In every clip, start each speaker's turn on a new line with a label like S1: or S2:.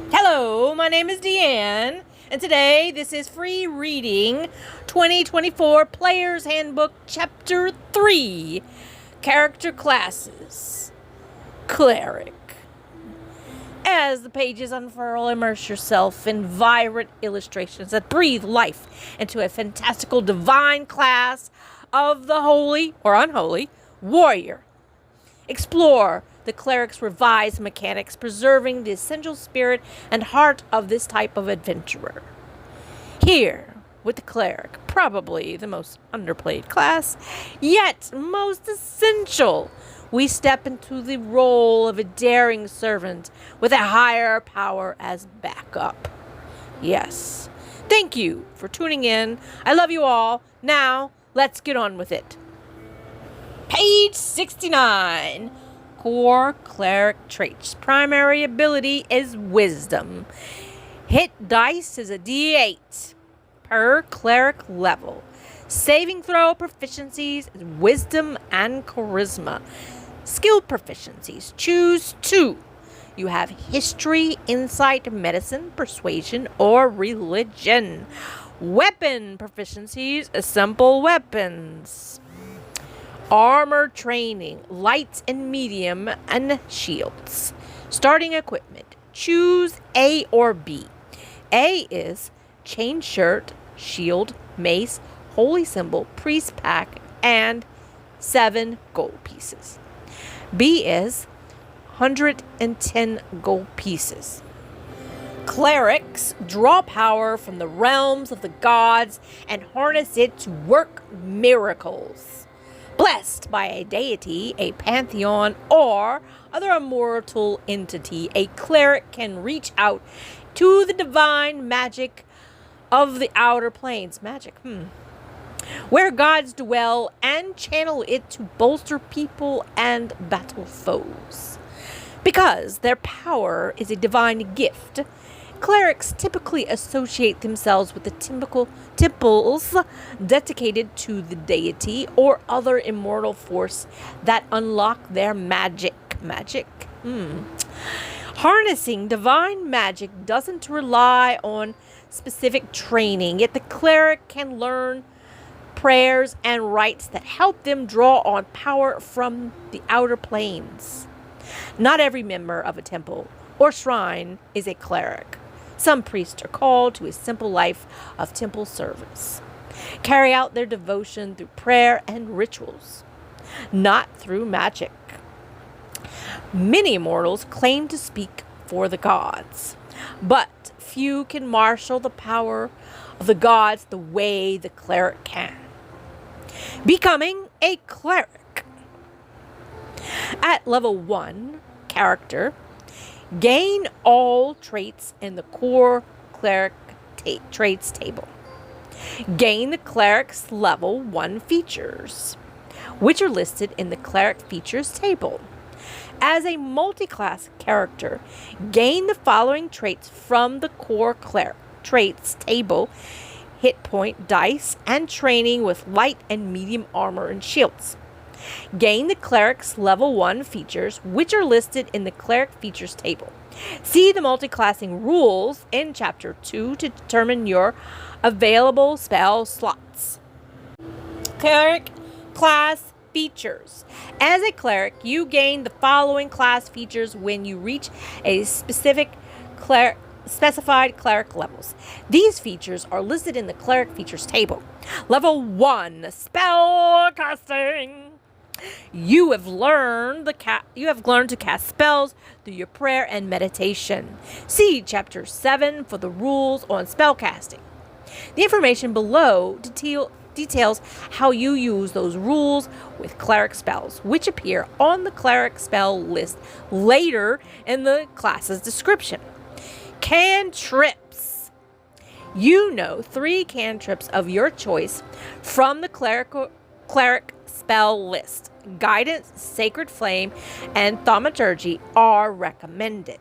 S1: Hello, my name is Deanne, and today this is Free Reading 2024 Player's Handbook Chapter 3, Character Classes, Cleric. As the pages unfurl, immerse yourself in vibrant illustrations that breathe life into a fantastical divine class of the Holy or Unholy Warrior. Explore the cleric's revised mechanics, preserving the essential spirit and heart of this type of adventurer. Here, with the cleric, probably the most underplayed class, yet most essential, we step into the role of a daring servant with a higher power as backup. Yes. Thank you for tuning in. I love you all. Now, let's get on with it. Page 69. Core cleric traits. Primary ability is wisdom. Hit dice is a D8 per cleric level. Saving throw proficiencies is wisdom and charisma. Skill proficiencies. Choose 2. You have history, insight, medicine, persuasion, or religion. Weapon proficiencies. Assemble weapons. Armor training, light and medium, and shields. Starting equipment. Choose A or B. A is chain shirt, shield, mace, holy symbol, priest pack, and 7 gold pieces. B is 110 gold pieces. Clerics draw power from the realms of the gods and harness it to work miracles. Blessed by a deity, a pantheon, or other immortal entity, a cleric can reach out to the divine magic of the outer planes. Where gods dwell, and channel it to bolster people and battle foes. Because their power is a divine gift, clerics typically associate themselves with the temples dedicated to the deity or other immortal force that unlock their magic. Harnessing divine magic doesn't rely on specific training, yet the cleric can learn prayers and rites that help them draw on power from the outer planes. Not every member of a temple or shrine is a cleric. Some priests are called to a simple life of temple service. Carry out their devotion through prayer and rituals, not through magic. Many mortals claim to speak for the gods, but few can marshal the power of the gods the way the cleric can. Becoming a cleric. At level 1, character, gain all traits in the core cleric traits table. Gain the cleric's level 1 features, which are listed in the cleric features table. As a multi-class character, gain the following traits from the core cleric traits table: hit point, dice, and training with light and medium armor and shields. Gain the cleric's level 1 features, which are listed in the cleric features table. See the multi-classing rules in Chapter 2 to determine your available spell slots. Cleric class features. As a cleric, you gain the following class features when you reach a specific specified cleric levels. These features are listed in the cleric features table. Level 1, spell casting. You have learned to cast spells through your prayer and meditation. See Chapter 7 for the rules on spell casting. The information below details how you use those rules with cleric spells, which appear on the cleric spell list later in the class's description. Cantrips. You know 3 cantrips of your choice from the cleric spell list. Guidance, Sacred Flame, and Thaumaturgy are recommended.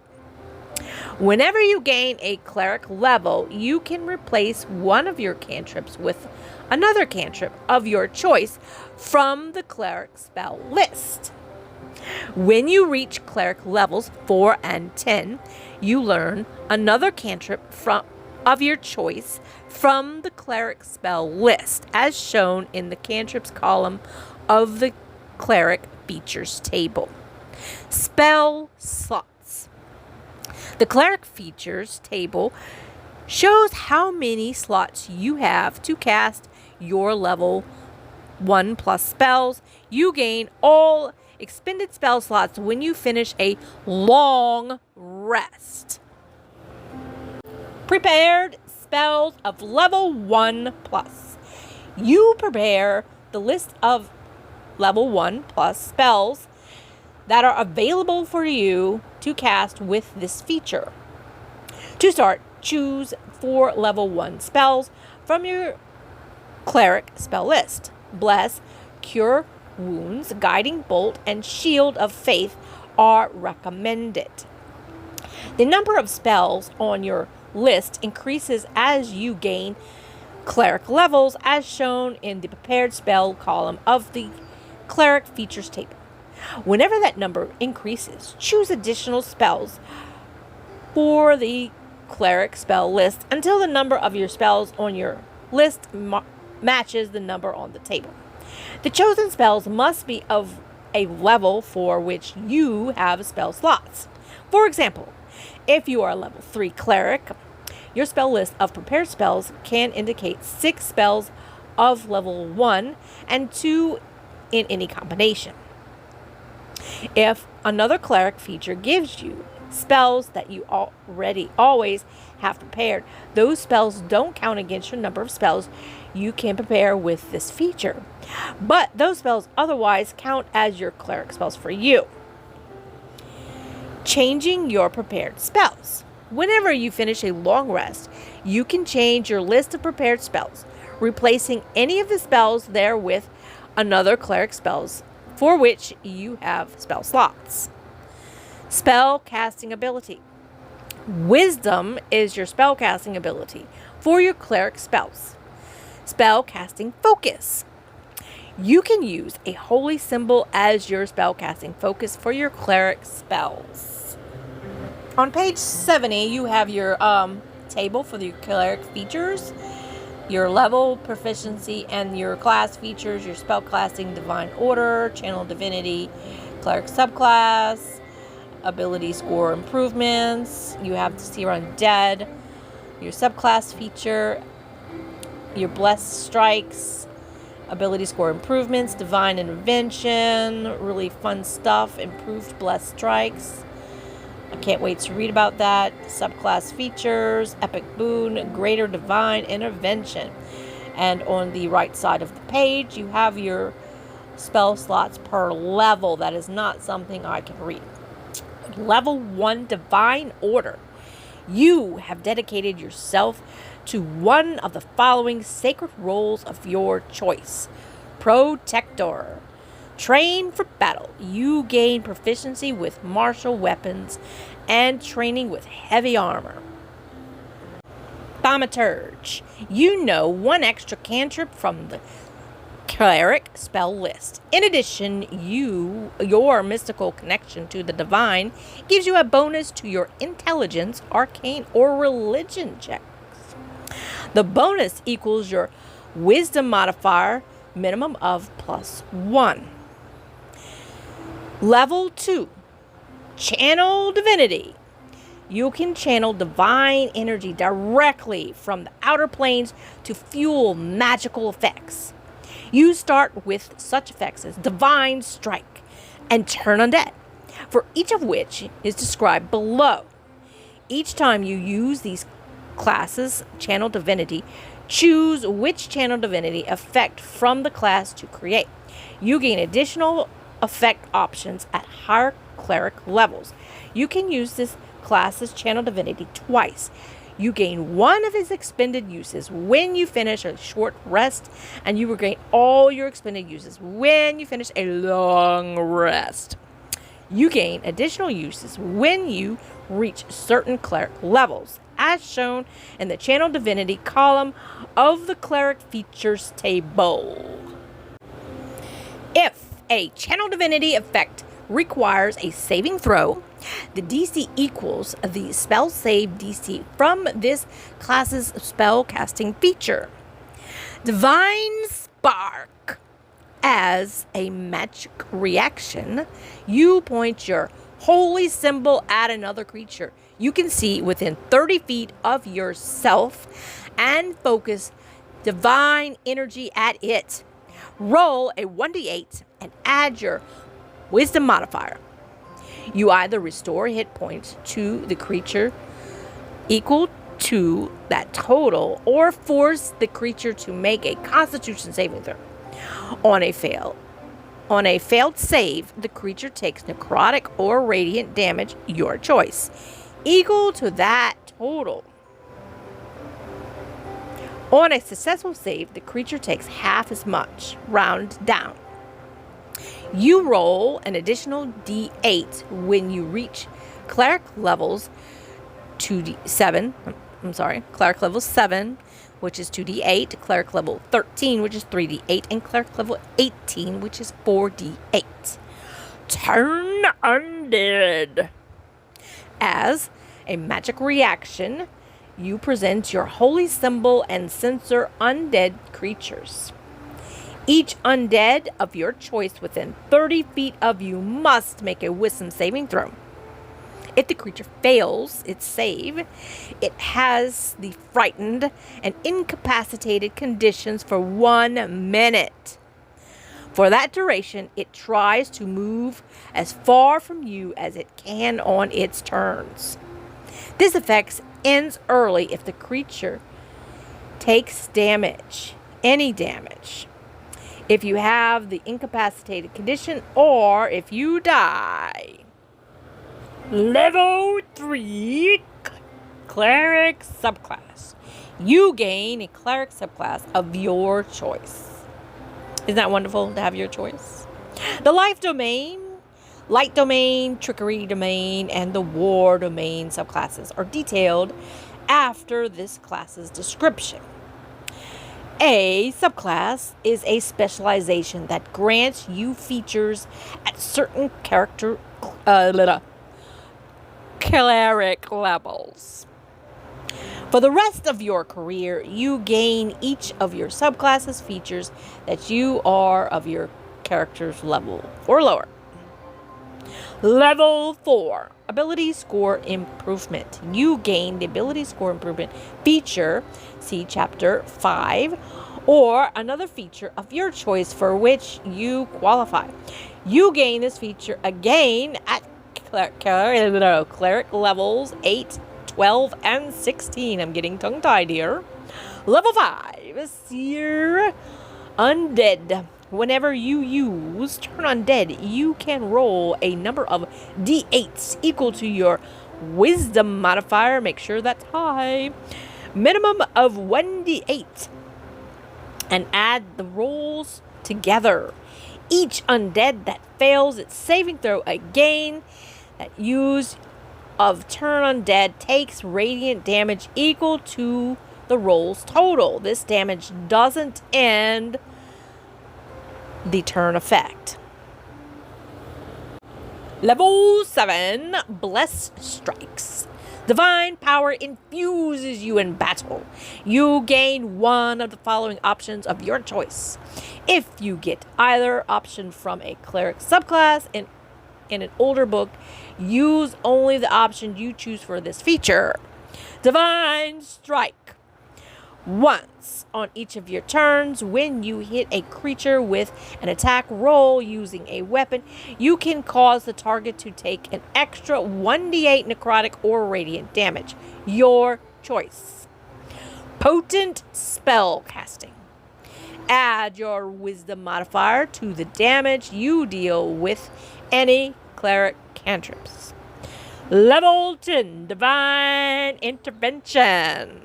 S1: Whenever you gain a cleric level, you can replace one of your cantrips with another cantrip of your choice from the cleric spell list. When you reach cleric levels 4 and 10, you learn another cantrip of your choice from the cleric spell list, as shown in the cantrips column of the cleric features table. Spell slots. The cleric features table shows how many slots you have to cast your level 1+ spells. You gain all expended spell slots when you finish a long rest. Prepared spells of level 1+. You prepare the list of level 1+ spells that are available for you to cast with this feature. To start, choose 4 level 1 spells from your cleric spell list. Bless, Cure Wounds, Guiding Bolt, and Shield of Faith are recommended. The number of spells on your list increases as you gain cleric levels, as shown in the prepared spell column of the cleric features table. Whenever that number increases, choose additional spells for the cleric spell list until the number of your spells on your list matches the number on the table. The chosen spells must be of a level for which you have spell slots. For example, if you are a level 3 cleric, your spell list of prepared spells can indicate 6 spells of level 1 and 2 in any combination. If another cleric feature gives you spells that you already always have prepared, those spells don't count against your number of spells you can prepare with this feature, but those spells otherwise count as your cleric spells for you. Changing your prepared spells. Whenever you finish a long rest, you can change your list of prepared spells, replacing any of the spells there with another cleric spells for which you have spell slots. Spell casting ability. Wisdom is your spell casting ability for your cleric spells. Spell casting focus. You can use a holy symbol as your spell casting focus for your cleric spells. On page 70, you have your table for the cleric features, your level, proficiency, and your class features, your spell casting divine order, channel divinity, cleric subclass, ability score improvements. You have Seer Undead, your subclass feature, your blessed strikes, ability score improvements, divine intervention, really fun stuff, improved blessed strikes. I can't wait to read about that. Subclass features, epic boon, greater divine intervention. And on the right side of the page, you have your spell slots per level. That is not something I can read. Level 1 divine order. You have dedicated yourself to one of the following sacred roles of your choice. Protector. Train for battle. You gain proficiency with martial weapons and training with heavy armor. Thaumaturge. You know 1 extra cantrip from the cleric spell list. In addition, your mystical connection to the divine gives you a bonus to your intelligence, arcane, or religion checks. The bonus equals your wisdom modifier, minimum of +1. Level 2, channel divinity. You can channel divine energy directly from the outer planes to fuel magical effects. You start with such effects as divine strike and turn undead, for each of which is described below. Each time you use these classes, channel divinity, choose which channel divinity effect from the class to create. You gain additional effect options at higher cleric levels. You can use this class's channel divinity twice. You gain one of its expended uses when you finish a short rest, and you regain all your expended uses when you finish a long rest. You gain additional uses when you reach certain cleric levels, as shown in the channel divinity column of the cleric features table. If a channel divinity effect requires a saving throw. The DC equals the spell save DC from this class's spell casting feature. Divine Spark. As a magic reaction, you point your holy symbol at another creature you can see within 30 feet of yourself and focus divine energy at it. Roll a 1d8 and add your wisdom modifier. You either restore hit points to the creature equal to that total or force the creature to make a constitution saving throw. On a failed save, the creature takes necrotic or radiant damage, your choice, equal to that total. On a successful save, the creature takes half as much, round down. You roll an additional d8 when you reach cleric levels 2d7. Cleric level 7, which is 2d8, cleric level 13, which is 3d8, and cleric level 18, which is 4d8. Turn undead. As a magic reaction, you present your holy symbol and censor undead creatures. Each undead of your choice within 30 feet of you must make a wisdom saving throw. If the creature fails its save, it has the frightened and incapacitated conditions for 1 minute. For that duration, it tries to move as far from you as it can on its turns. This effect ends early if the creature takes damage, any damage, if you have the incapacitated condition, or if you die. Level 3 Cleric subclass. You gain a Cleric subclass of your choice. Isn't that wonderful to have your choice? The life domain, light domain, trickery domain, and the war domain subclasses are detailed after this class's description. A subclass is a specialization that grants you features at certain cleric levels. For the rest of your career, you gain each of your subclasses features that you are of your character's level or lower. Level 4, Ability Score Improvement. You gain the Ability Score Improvement feature, see Chapter 5, or another feature of your choice for which you qualify. You gain this feature again at cleric levels 8, 12, and 16. I'm getting tongue-tied here. Level 5, Seer Undead. Whenever you use Turn Undead, you can roll a number of d8s equal to your wisdom modifier. Make sure that's high. Minimum of 1d8. And add the rolls together. Each undead that fails its saving throw again that use of Turn Undead takes radiant damage equal to the roll's total. This damage doesn't end the turn effect. Level 7, Blessed Strikes. Divine power infuses you in battle. You gain one of the following options of your choice. If you get either option from a cleric subclass in an older book, use only the option you choose for this feature. Divine Strike. Once on each of your turns, when you hit a creature with an attack roll using a weapon, you can cause the target to take an extra 1d8 necrotic or radiant damage. Your choice. Potent spell casting. Add your wisdom modifier to the damage you deal with any cleric cantrips. Level 10, Divine Intervention.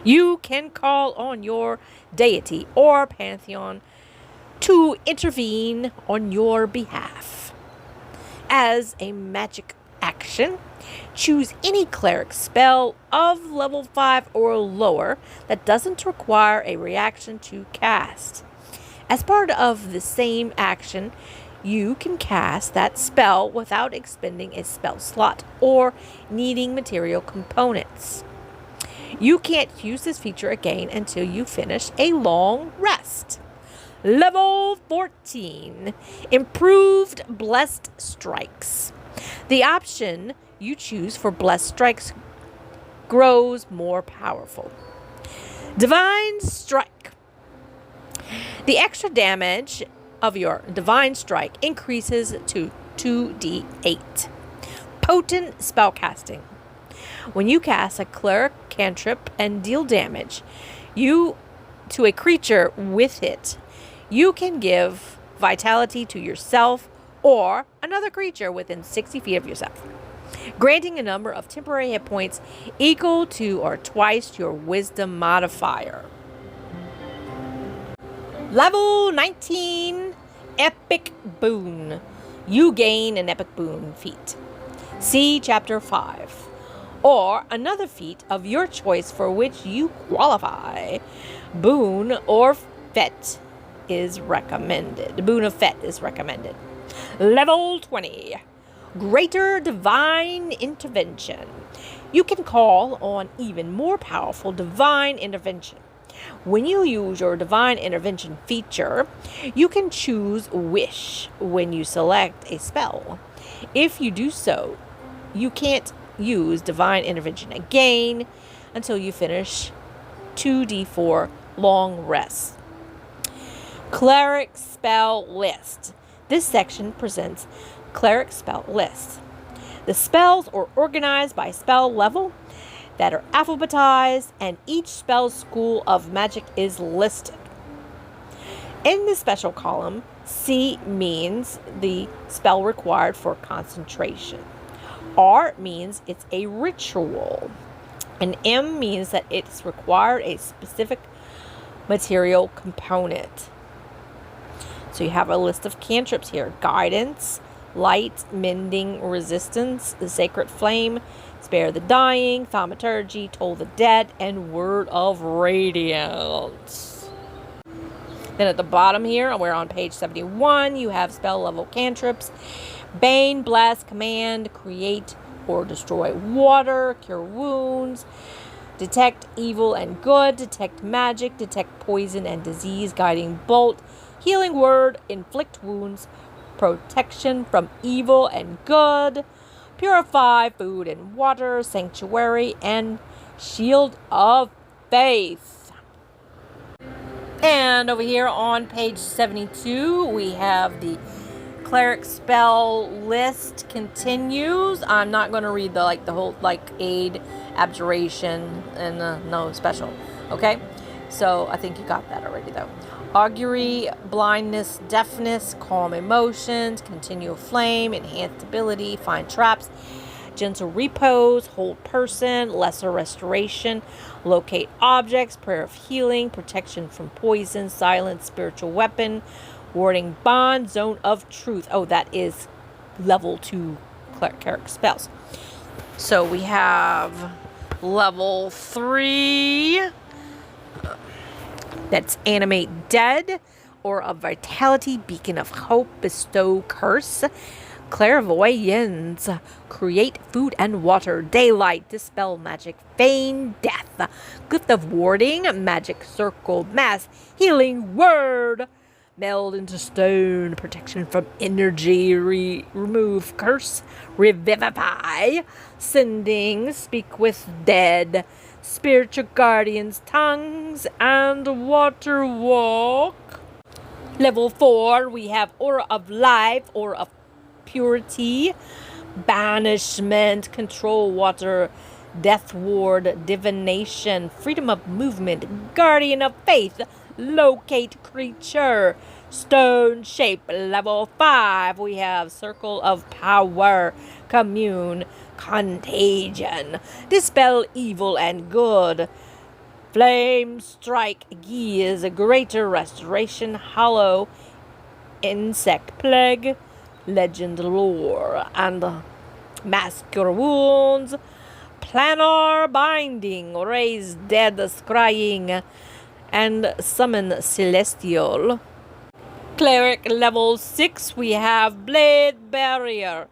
S1: You can call on your deity or pantheon to intervene on your behalf. As a magic action, choose any cleric spell of level 5 or lower that doesn't require a reaction to cast. As part of the same action, You can cast that spell without expending a spell slot or needing material components. You can't use this feature again until you finish a long rest. Level 14. Improved Blessed Strikes. The option you choose for Blessed Strikes grows more powerful. Divine Strike. The extra damage of your Divine Strike increases to 2d8. Potent Spellcasting. When you cast a Cleric cantrip and deal damage to a creature with it, you can give vitality to yourself or another creature within 60 feet of yourself, granting a number of temporary hit points equal to or twice your wisdom modifier. Level 19, Epic Boon. You gain an Epic Boon feat. See Chapter 5. Or another feat of your choice for which you qualify. Boon or Fet is recommended. Boon of Fet is recommended. Level 20. Greater Divine Intervention. You can call on even more powerful Divine Intervention. When you use your Divine Intervention feature, you can choose Wish when you select a spell. If you do so, you can't use Divine Intervention again until you finish 2d4 long rests. Cleric Spell List. This section presents Cleric Spell List. The spells are organized by spell level that are alphabetized, and each spell school of magic is listed. In the special column, C means the spell required for concentration. R means it's a ritual. And M means that it's required a specific material component. So you have a list of cantrips here. Guidance, Light, Mending, Resistance, the Sacred Flame, Spare the Dying, Thaumaturgy, Toll the Dead, and Word of Radiance. Then at the bottom here, we're on page 71, you have spell level cantrips. Bane, Bless, Command, Create or Destroy Water, Cure Wounds, Detect Evil and Good, Detect Magic, Detect Poison and Disease, Guiding Bolt, Healing Word, Inflict Wounds, Protection from Evil and Good, Purify Food and Water, Sanctuary, and Shield of Faith. And over here on page 72, we have the Cleric spell list continues. I'm not going to read the whole aid, abjuration, and no special. Okay, so I think you got that already though. Augury, blindness, deafness, calm emotions, continual flame, enhanced ability, find traps, gentle repose, hold person, lesser restoration, locate objects, prayer of healing, protection from poison, silence, spiritual weapon, warding bond, zone of truth. Oh, that is level 2 cleric spells. So we have level 3. That's Animate Dead, or a Vitality, Beacon of Hope, Bestow Curse, Clairvoyance, Create Food and Water, Daylight, Dispel Magic, Feign Death, Gift of Warding, Magic Circle, Mass, Healing Word, Meld into Stone, Protection from Energy, Remove Curse, Revivify, Sending, Speak with Dead, Spiritual Guardians, Tongues, and Water Walk. Level 4, we have Aura of Life, Aura of Purity, Banishment, Control Water, Death Ward, Divination, Freedom of Movement, Guardian of Faith, Locate Creature, Stone Shape. Level 5, we have Circle of Power, Commune, Contagion, Dispel Evil and Good, Flame Strike, Gears, Greater Restoration, Hollow, Insect Plague, Legend Lore, and Mass Cure Wounds, Planar Binding, Raise Dead Scrying, and Summon Celestial. Cleric level 6, we have Blade Barrier.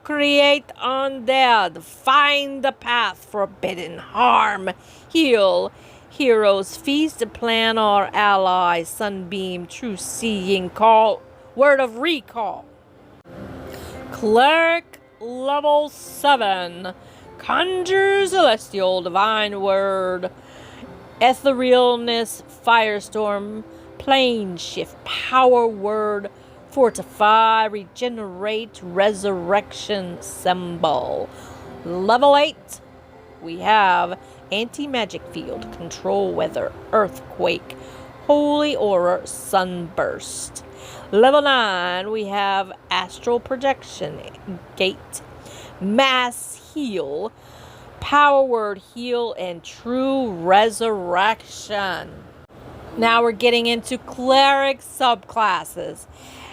S1: Create undead. Find the path. Forbidden harm. Heal. Heroes feast. Plan our allies. Sunbeam. True seeing. Call. Word of recall. Cleric level 7. Conjure celestial divine word. Etherealness. Firestorm. Plane shift. Power word. Fortify, regenerate, resurrection symbol. Level 8, we have anti-magic field, control weather, earthquake, holy aura, sunburst. Level 9, we have astral projection, gate, mass heal, power word heal, and true resurrection. Now we're getting into cleric subclasses.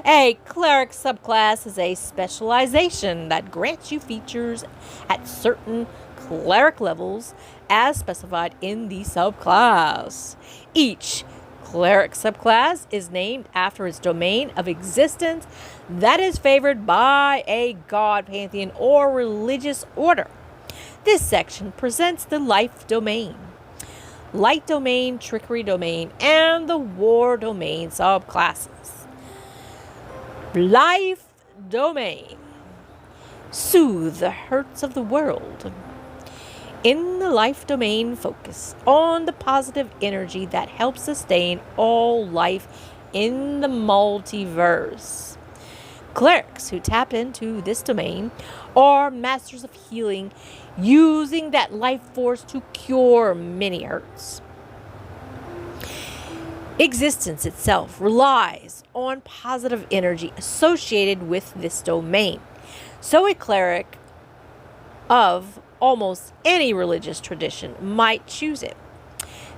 S1: A cleric subclass is a specialization that grants you features at certain cleric levels as specified in the subclass. Each cleric subclass is named after its domain of existence that is favored by a god, pantheon, or religious order. This section presents the life domain, light domain, trickery domain, and the war domain subclasses. Life domain. Soothe the hurts of the world. In the life domain, focus on the positive energy that helps sustain all life in the multiverse. Clerics who tap into this domain are masters of healing, using that life force to cure many hurts. Existence itself relies on positive energy associated with this domain. So a cleric of almost any religious tradition might choose it.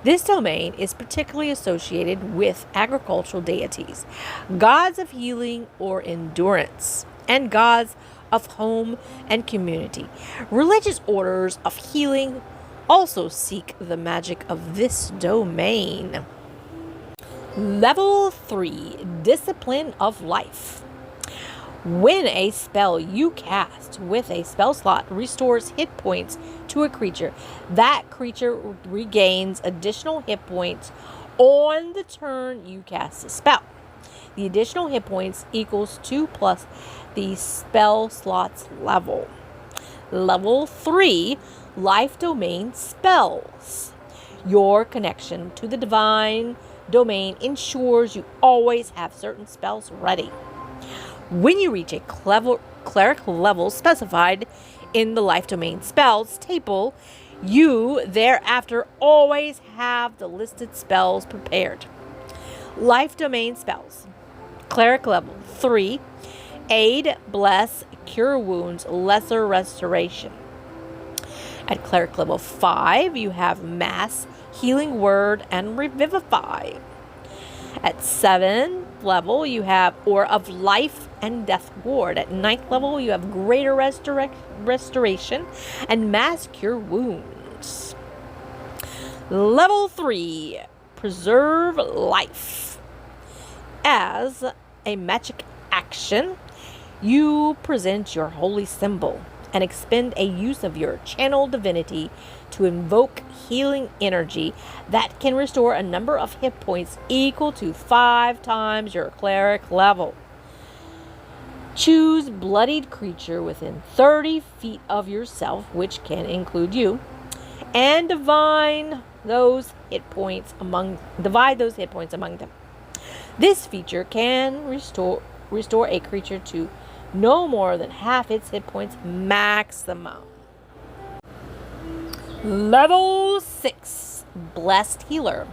S1: This domain is particularly associated with agricultural deities, gods of healing or endurance, and gods of home and community. Religious orders of healing also seek the magic of this domain. Level 3, Discipline of Life. When a spell you cast with a spell slot restores hit points to a creature, that creature regains additional hit points on the turn you cast the spell. The additional hit points equals 2 plus the spell slot's level. Level 3, Life Domain Spells. Your connection to the divine domain ensures you always have certain spells ready. When you reach a cleric level specified in the life domain spells table, you thereafter always have the listed spells prepared. Life domain spells. Cleric level 3, Aid, Bless, Cure Wounds, Lesser Restoration. At cleric level 5, you have Mass, Healing Word, and Revivify. At 7th level, you have Aura of Life and Death Ward. At 9th level, you have Greater Restoration and Mass Cure Wounds. Level 3, Preserve Life. As a magic action, you present your holy symbol and expend a use of your channel divinity to invoke healing energy that can restore a number of hit points equal to 5 times your cleric level. Choose bloodied creature within 30 feet of yourself, which can include you, and divide those hit points among them. This feature can restore a creature to no more than half its hit points maximum. Level 6, Blessed Healer.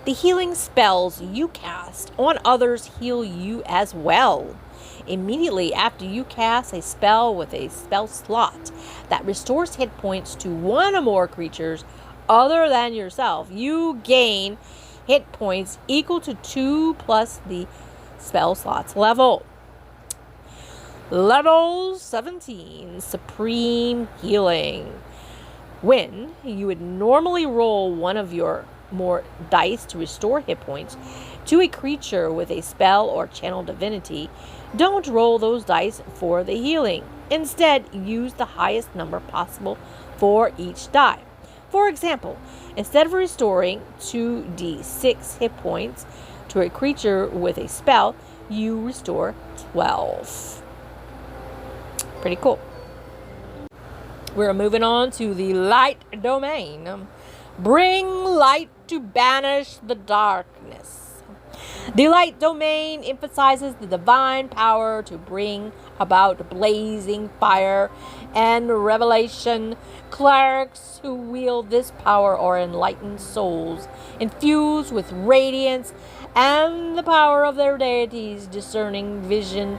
S1: The healing spells you cast on others heal you as well. Immediately after you cast a spell with a spell slot that restores hit points to one or more creatures other than yourself, you gain hit points equal to 2 plus the spell slot's level. Level 17, Supreme Healing. When you would normally roll one of your more dice to restore hit points to a creature with a spell or channel divinity, don't roll those dice for the healing. Instead, use the highest number possible for each die. For example, instead of restoring 2d6 hit points to a creature with a spell, you restore 12. Pretty cool. We're moving on to the light domain. Bring light to banish the darkness. The light domain emphasizes the divine power to bring about blazing fire and revelation. Clerics who wield this power are enlightened souls, infused with radiance and the power of their deities, discerning vision,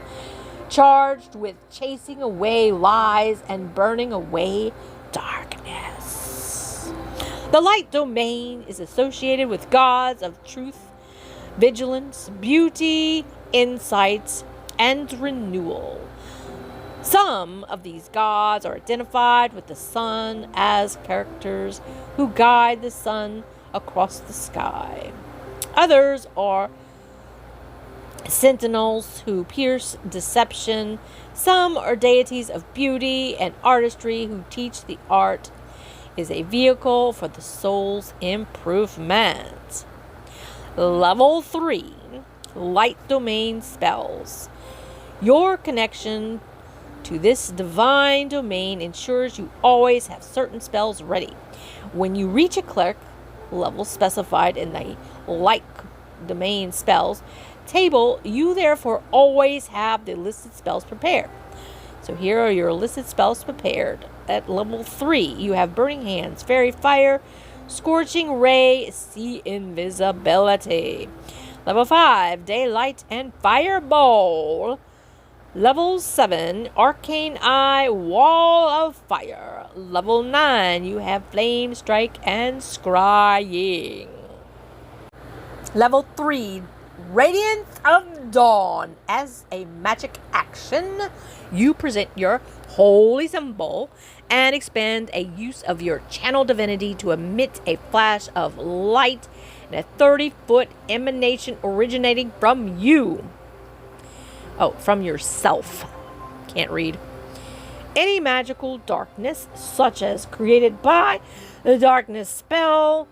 S1: charged with chasing away lies and burning away darkness. The light domain is associated with gods of truth, vigilance, beauty, insight, and renewal. Some of these gods are identified with the sun as characters who guide the sun across the sky. Others are sentinels who pierce deception. Some are deities of beauty and artistry who teach the art is a vehicle for the soul's improvement. Level 3, Light Domain Spells. Your connection to this divine domain ensures you always have certain spells ready. When you reach a cleric level specified in the Light Domain Spells table, you therefore always have the listed spells prepared. So here are your listed spells prepared. At level 3, you have Burning Hands, Fairy Fire, Scorching Ray, See Invisibility. Level 5, Daylight and Fireball. Level 7, Arcane Eye, Wall of Fire. Level 9, you have Flame Strike and Scrying. Level 3, Radiance of Dawn. As a magic action, you present your holy symbol and expend a use of your channel divinity to emit a flash of light and a 30-foot emanation originating from you. Oh, from yourself. Can't read. Any magical darkness, such as created by the darkness spell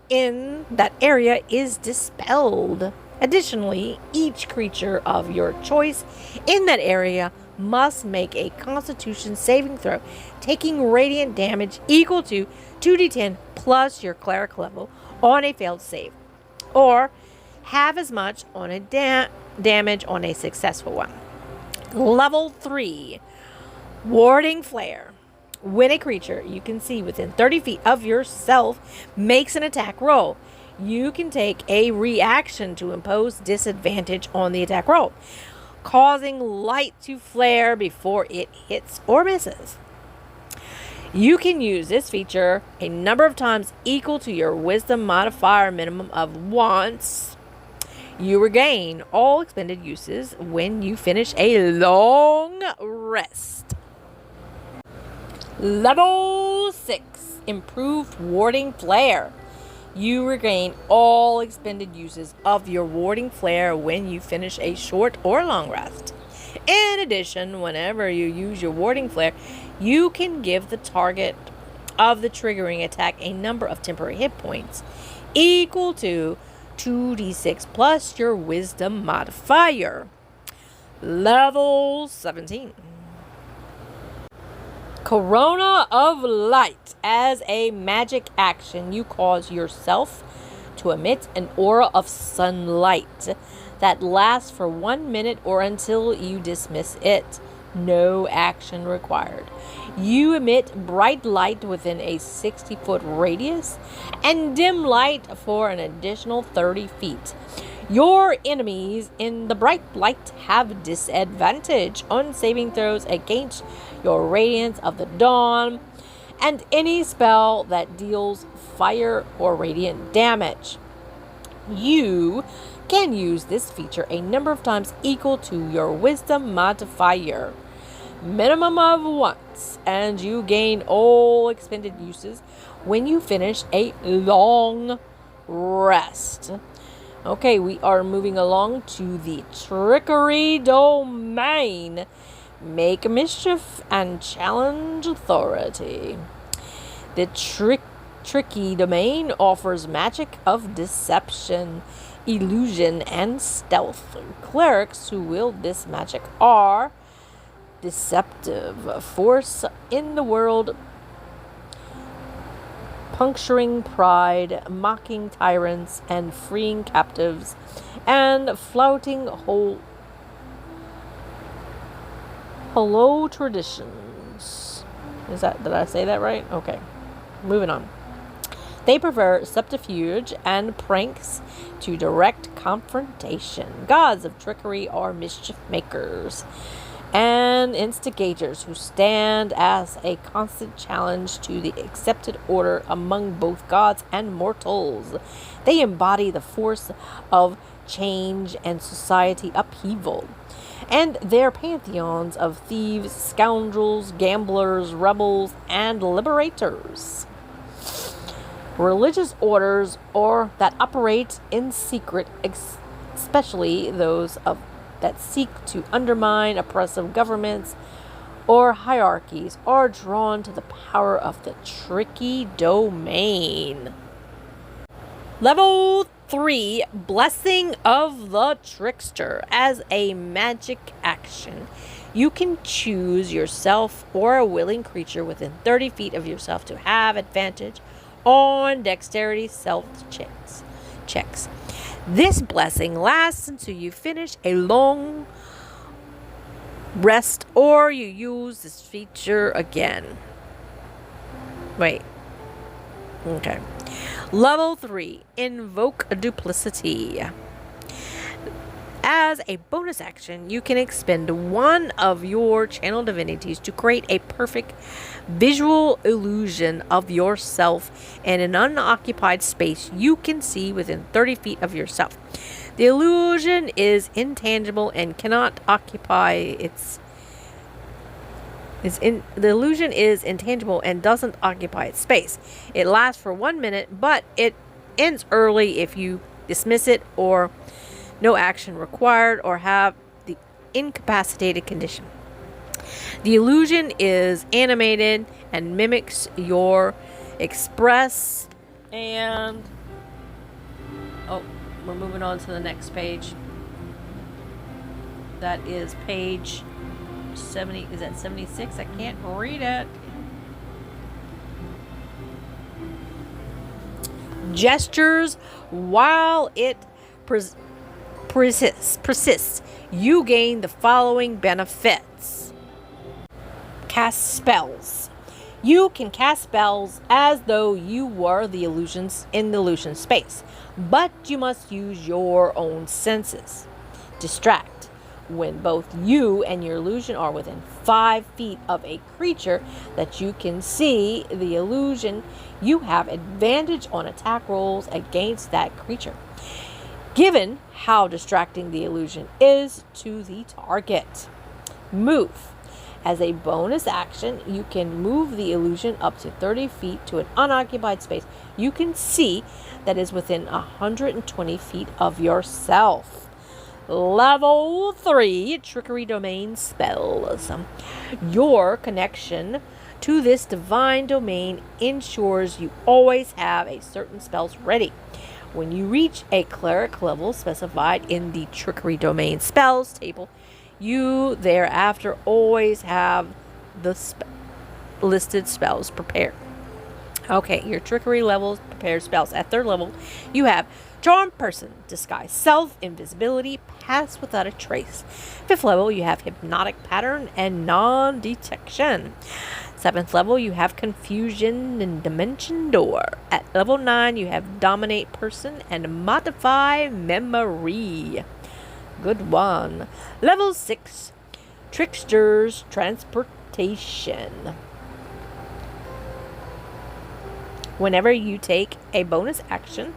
S1: in that area, is dispelled. Additionally, each creature of your choice in that area must make a Constitution saving throw, taking radiant damage equal to 2d10 plus your cleric level on a failed save, or have as much on a damage on a successful one. Level 3, Warding Flare. When a creature you can see within 30 feet of yourself makes an attack roll, you can take a reaction to impose disadvantage on the attack roll, causing light to flare before it hits or misses. You can use this feature a number of times equal to your wisdom modifier minimum of once. You regain all expended uses when you finish a long rest. Level 6, Improved Warding Flare. You regain all expended uses of your Warding Flare when you finish a short or long rest. In addition, whenever you use your Warding Flare, you can give the target of the triggering attack a number of temporary hit points equal to 2d6 plus your wisdom modifier. Level 17. Corona of Light. As a magic action, you cause yourself to emit an aura of sunlight that lasts for 1 minute or until you dismiss it. No action required. You emit bright light within a 60-foot radius and dim light for an additional 30 feet. Your enemies in the bright light have disadvantage on saving throws against your Radiance of the Dawn and any spell that deals fire or radiant damage. You can use this feature a number of times equal to your wisdom modifier, minimum of once, and you gain all expended uses when you finish a long rest. Okay, we are moving along to the trickery domain. Make mischief and challenge authority. The tricky domain offers magic of deception, illusion, and stealth. Clerics who wield this magic are deceptive force in the world, puncturing pride, mocking tyrants, and freeing captives, and flouting hollow traditions. Did I say that right? Okay. Moving on. They prefer subterfuge and pranks to direct confrontation. Gods of trickery are mischief makers and instigators who stand as a constant challenge to the accepted order among both gods and mortals. They embody the force of change and society upheaval, and their pantheons of thieves, scoundrels, gamblers, rebels, and liberators. Religious orders or that operate in secret, especially those that seek to undermine oppressive governments or hierarchies, are drawn to the power of the tricky domain. Level 3, Blessing of the Trickster. As a magic action, you can choose yourself or a willing creature within 30 feet of yourself to have advantage on dexterity checks. This blessing lasts until you finish a long rest or you use this feature again. Wait. Okay. Level 3, Invoke Duplicity. As a bonus action, you can expend one of your channel divinities to create a perfect visual illusion of yourself in an unoccupied space you can see within 30 feet of yourself. The illusion is intangible and cannot occupy the illusion is intangible and doesn't occupy its space. It lasts for 1 minute, but it ends early if you dismiss it or no action required or have the incapacitated condition. The illusion is animated and mimics your express and we're moving on to the next page. That is page 70. Is that 76? I can't read it. Gestures while it persists. You gain the following benefits. Cast spells. You can cast spells as though you were the illusions in the illusion space, but you must use your own senses. Distract. When both you and your illusion are within 5 feet of a creature that you can see the illusion, you have advantage on attack rolls against that creature, given how distracting the illusion is to the target. Move. As a bonus action, you can move the illusion up to 30 feet to an unoccupied space you can see that is within 120 feet of yourself. Level 3, Trickery Domain Spells. Your connection to this divine domain ensures you always have a certain spells ready. When you reach a cleric level specified in the Trickery Domain Spells table, you thereafter always have the listed spells prepared. Okay, your trickery levels prepared spells. At 3rd level, you have Charm Person, Disguise Self, Invisibility, Pass Without a Trace. 5th level, you have Hypnotic Pattern and Non-Detection. 7th level, you have Confusion and Dimension Door. At level 9, you have Dominate Person and Modify Memory. Good one. Level 6, Trickster's Transportation. Whenever you take a bonus action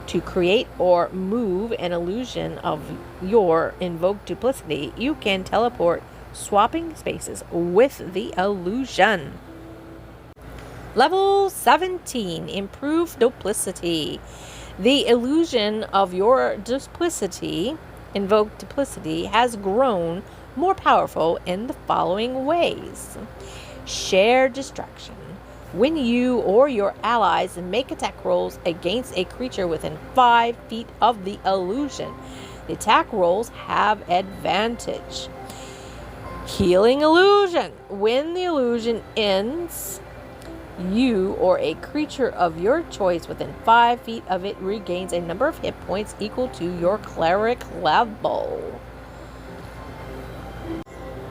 S1: to create or move an illusion of your invoked duplicity, you can teleport, swapping spaces with the illusion. Level 17, Improve Duplicity. The illusion of your duplicity, invoked duplicity, has grown more powerful in the following ways. Shared distraction. When you or your allies make attack rolls against a creature within 5 feet of the illusion, the attack rolls have advantage. Healing illusion. When the illusion ends, you or a creature of your choice within 5 feet of it regains a number of hit points equal to your cleric level.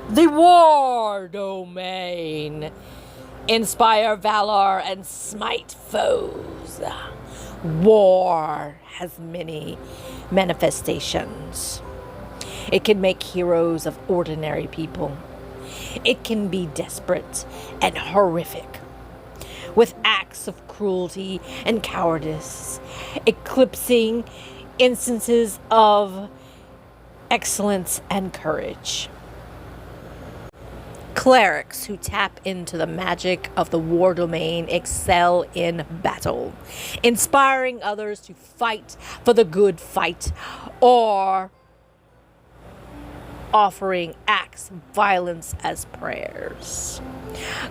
S1: The War Domain. Inspire valor and smite foes. War has many manifestations. It can make heroes of ordinary people. It can be desperate and horrific, with acts of cruelty and cowardice, eclipsing instances of excellence and courage. Clerics who tap into the magic of the war domain excel in battle, inspiring others to fight for the good fight, or offering acts of violence as prayers.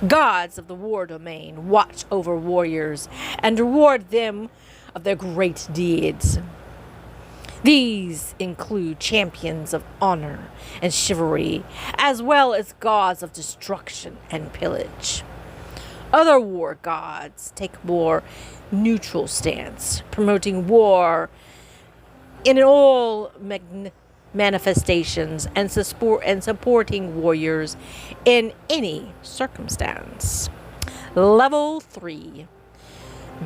S1: Gods of the war domain watch over warriors and reward them of their great deeds. These include champions of honor and chivalry, as well as gods of destruction and pillage. Other war gods take a more neutral stance, promoting war in all manifestations and supporting warriors in any circumstance. Level 3,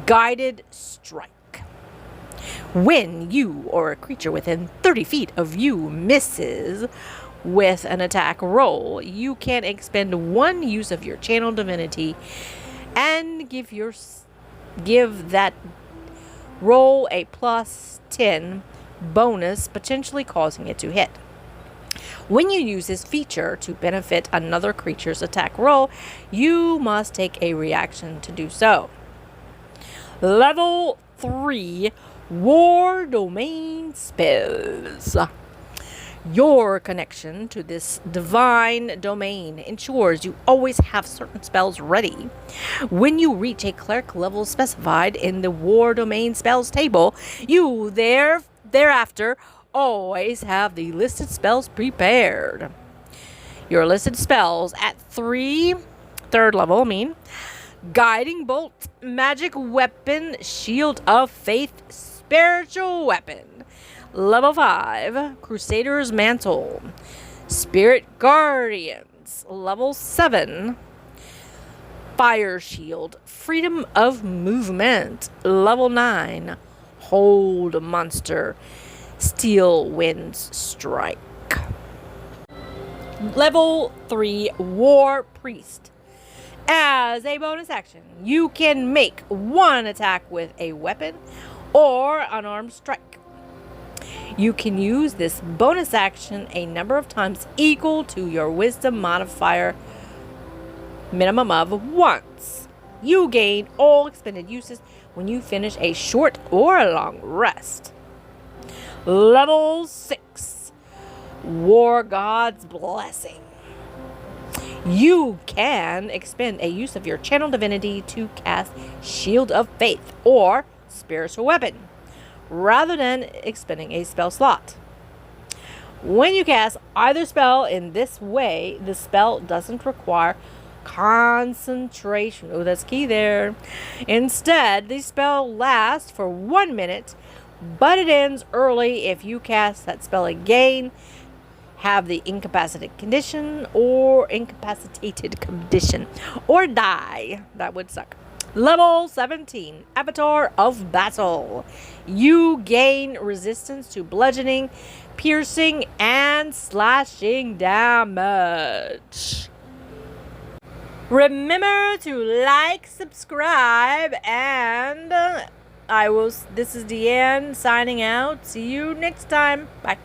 S1: Guided Strike. When you or a creature within 30 feet of you misses with an attack roll, you can expend 1 use of your channel divinity and give that roll a +10 bonus, potentially causing it to hit. When you use this feature to benefit another creature's attack roll, you must take a reaction to do so. Level 3, War Domain Spells. Your connection to this divine domain ensures you always have certain spells ready. When you reach a cleric level specified in the War Domain Spells table, you thereafter always have the listed spells prepared. Your listed spells at third level, Guiding Bolt, Magic Weapon, Shield of Faith, Spiritual Weapon. Level 5, Crusader's Mantle, Spirit Guardians. Level 7, Fire Shield, Freedom of Movement. Level 9, Hold Monster, Steel Winds Strike. Level 3, War Priest. As a bonus action, you can make 1 attack with a weapon or unarmed strike. You can use this bonus action a number of times equal to your wisdom modifier minimum of once. You gain all expended uses when you finish a short or a long rest. Level 6, War God's Blessing. You can expend a use of your channel divinity to cast Shield of Faith or Spiritual Weapon, rather than expending a spell slot. When you cast either spell in this way, the spell doesn't require concentration. Oh, that's key there. Instead, the spell lasts for 1 minute, but it ends early if you cast that spell again, have the incapacitated condition, or die. That would suck. Level 17, Avatar of Battle. You gain resistance to bludgeoning, piercing, and slashing damage. Remember to like, subscribe, and this is Deanne signing out. See you next time. Bye.